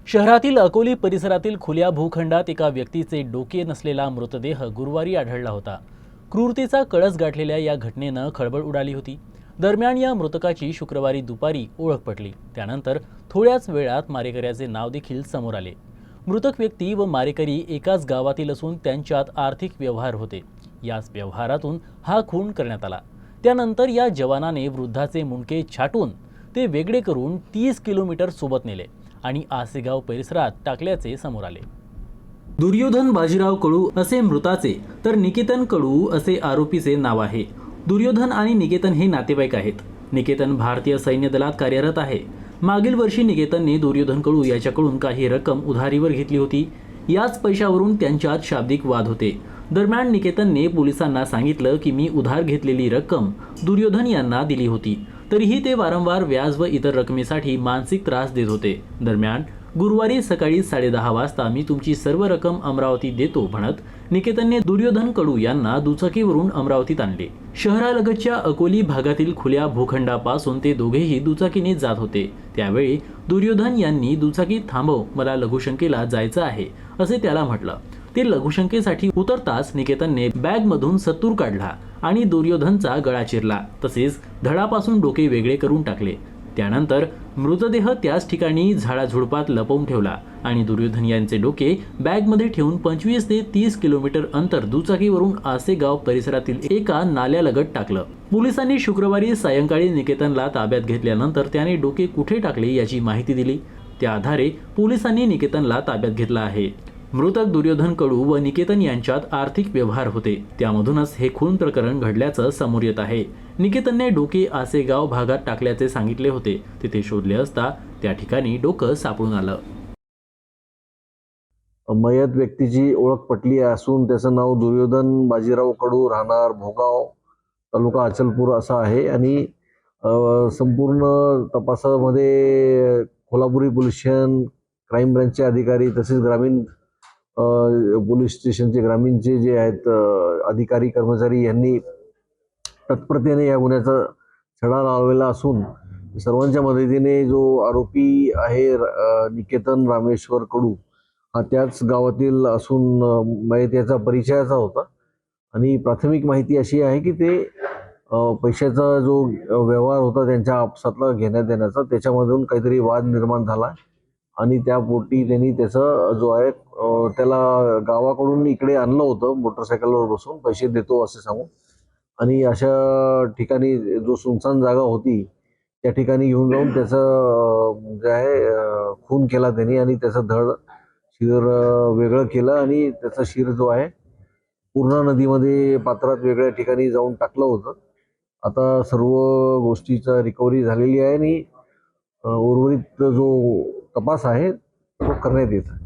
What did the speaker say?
शहरातील अकोली परिसरातील खुल्या भूखंडात एका व्यक्तीचे डोके नसलेला मृतदेह गुरुवारी आढळला होता। क्रूरतेचा कळस गाठलेल्या या घटनेनं खळबळ उडाली होती। दरम्यान या मृतकाची शुक्रवारी दुपारी ओळख पटली। त्यानंतर थोड्याच वेळात मारेकऱ्याचे नाव देखील समोर आले। मृतक व्यक्ती व मारेकरी एकाच गावातील असून त्यांच्यात आर्थिक व्यवहार होते। याच व्यवहारातून हा खून करण्यात आला। त्यानंतर या जवानाने वृद्धाचे मुंडके छाटून ते वेगळे करून 30 किलोमीटर सोबत नेले आणि आसेगाव परिसरात टाकल्याचे समोर आले। दुर्योधन बाजीराव कडू असे मृताचे तर निकेतन कडू असे आरोपीचे नाव आहे। दुर्योधन आणि निकेतन हे नातेवाईक आहेत। निकेतन भारतीय सैन्य दलात कार्यरत आहे। मागील वर्षी निकेतनने दुर्योधन कडू याच्याकडून काही रक्कम उधारीवर घेतली होती। याच पैशावरून त्यांच्यात शाब्दिक वाद होते। दरम्यान निकेतनने पोलिसांना सांगितलं की मी उधार घेतलेली रक्कम दुर्योधन यांना दिली होती, तरीही ते वारंवार व्याज व इतर रकमेसाठी मानसिक त्रास देत होते। दरम्यान गुरुवारी सकाळी 10:30 वाजता मी तुमची सर्व रक्कम अमरावती देतो म्हणत निकेतनने दुर्योधन कडू यांना दुचाकीवरून अमरावतीत आणले। शहरालगतच्या अकोली भागातील खुल्या भूखंडापासून ते दोघेही दुचाकीने जात होते। त्यावेळी दुर्योधन यांनी दुचाकी थांबव, मला लघुशंकेला जायचं आहे असे त्याला म्हटलं। ते लघुशंकेसाठी उतरताच निकेतनने बॅगमधून सत्तूर काढला आणि दुर्योधनचा गळा चिरला, तसेच धडापासून डोके वेगळे करून टाकले। त्यानंतर मृतदेह त्याच ठिकाणी झाडाझुडपात लपवून ठेवला आणि दुर्योधन यांचे डोके बॅगमध्ये ठेवून 25 ते 30 किलोमीटर अंतर दुचाकीवरून आसेगाव परिसरातील एका नाल्यालगत टाकलं। पोलिसांनी शुक्रवारी सायंकाळी निकेतनला ताब्यात घेतल्यानंतर त्याने डोके कुठे टाकले याची माहिती दिली। त्या आधारे पोलिसांनी निकेतनला ताब्यात घेतलं आहे। मृतक दुर्योधन कडू व निकेतन यांच्यात आर्थिक व्यवहार होते, त्यामधूनच हे खून प्रकरण घडल्याचं समोर येत आहे। निकेतनने डोके आसेगाव भागात टाकल्याचे सांगितले होते। तिथे शोधले असता त्या ठिकाणी डोकं सापडून आलं। मयत व्यक्तीची ओळख पटली असून त्याचं नाव दुर्योधन बाजीराव कडू, राहणार भोगाव, तालुका अचलपूर असं आहे आणि संपूर्ण तपासामध्ये कोल्हापुरी पोलीस स्टेशन, क्राईम ब्रँचचे अधिकारी तसेच ग्रामीण पोलीस स्टेशनचे ग्रामीणचे जे आहेत अधिकारी कर्मचारी यांनी तत्परतेने या गुन्ह्याचा छडा लावलेला असून सर्वांच्या मदतीने जो आरोपी आहे निकेतन रामेश्वर कडू हा त्याच गावातील असून मयतेचा परिचयाचा होता आणि प्राथमिक माहिती अशी आहे की ते पैशाचा जो व्यवहार होता त्यांच्या आपसातला घेण्यात देण्याचा, त्याच्यामधून काहीतरी वाद निर्माण झाला आणि त्या पोटी त्यांनी त्याचा जो आहे त्याला गावाकडून इकडे आणलं होतं मोटरसायकलवर बसून पैसे देतो असे सांगून, आणि अशा ठिकाणी जो सुनसान जागा होती त्या ठिकाणी घेऊन जाऊन त्याचं जे आहे खून केला त्यांनी आणि त्याचं धड शिर वेगळं केलं आणि त्याचा शिर जो आहे पूर्णा नदीमध्ये पात्रात वेगळ्या ठिकाणी जाऊन टाकलं होतं। आता सर्व गोष्टीचा रिकव्हरी झालेली आहे आणि उर्वरित जो तपास आहे तो करण्यात येत आहे।